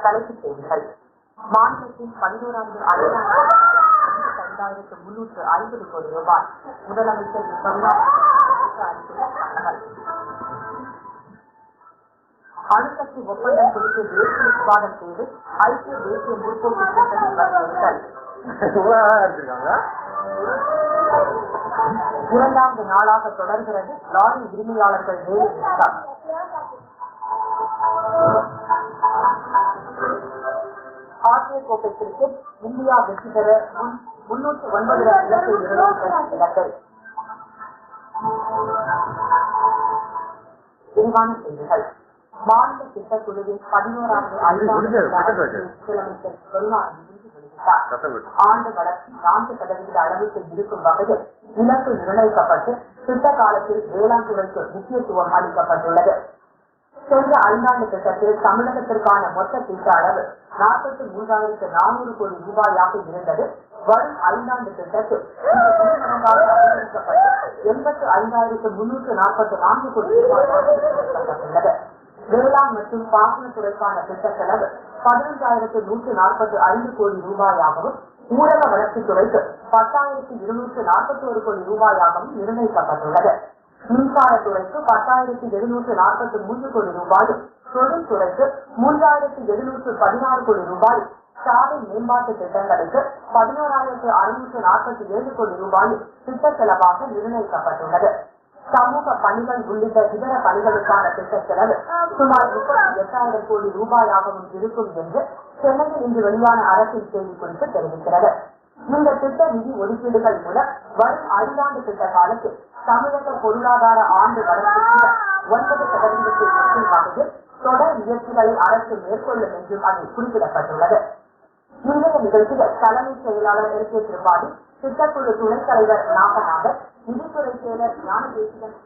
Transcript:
தலைப்புச் செய்திகள். மாநிலத்தின் 11வது அடையாள 5,350 கோடி ரூபாய் முதலமைச்சர் அணுசக்தி ஒப்பந்தம் குறித்து தேசிய விவாதம் செய்து ஐக்கிய தேசிய முற்போக்கு கூட்டணி வலியுறுத்தல். 2வது நாளாக தொடர்கிறது லாரி உரிமையாளர்கள் வேலை நிறுத்தம். ஆசிய கோப்பை கிரிக்கெட் இந்தியா வெற்றி பெற 309 ரன் இலக்கை நிறைவேற்ற இலக்கை. விரிவான செய்திகள். மாநில திட்டக்குழுவின் 11வது முதலமைச்சர் கருணாநிதி வெளியிட்டார். ஆண்டு வளர்ச்சி 4% அளவுக்கு இருக்கும் வகையில் இலக்கு நிர்ணயிக்கப்பட்டு திட்ட காலத்தில் வேளாண் துறைக்கு முக்கியத்துவம் அளிக்கப்பட்டுள்ளது. சென்ற 5ஆண்டு திட்டத்தில் தமிழகத்திற்கான மொத்த திட்ட அளவு 43,400 கோடி ரூபாயாக இருந்தது. வரும் 5ஆண்டு திட்டத்தில் மடங்காக அதிகரிக்கப்பட்டு 85,344 கோடி ரூபாயாக அதிகரிக்கப்பட்டுள்ளது. வேளாண் மற்றும் பாசனத்துறைக்கான திட்ட செலவு 15,145 கோடி ரூபாயாகவும் ஊரக வளர்ச்சித்துறைக்கு 10,241 கோடி ரூபாயாகவும் நிர்ணயிக்கப்பட்டுள்ளது. மின்சாரத்துறைக்கு 10,743 கோடி ரூபாயும், தொழில்துறைக்கு 3,716 கோடி ரூபாயும், சாலை மேம்பாட்டு திட்டங்களுக்கு 11,647 கோடி ரூபாயும் திட்ட செலவாக நிர்ணயிக்கப்பட்டுள்ளது. சமூக பணிகள் உள்ளிட்ட இதர பணிகளுக்கான திட்ட செலவு சுமார் 38,000 கோடி ரூபாயாகவும் இருக்கும் என்று சென்னையில் இன்று வெளியான அரசின் செய்திக்குறிப்பு தெரிவிக்கிறது. இந்த திட்ட நிதி ஒதுக்கீடுகள் மூலம் வரும் 5ஆண்டு திட்ட காலத்தில் தமிழக பொருளாதார ஆண்டு வளர்ச்சிக்கு 9% எட்டும் வகையில் தொடர் முயற்சிகளை அரசு மேற்கொள்ளும் என்றும் அதில் குறிப்பிடப்பட்டுள்ளது. இன்றைய நிகழ்ச்சியில் தலைமைச் செயலாளர் எல். கே. திரிபாதி, திட்டக்குழு துணைத் தலைவர் நாகநாதன், நிதித்துறை செயலர் ஞானதேசிகன்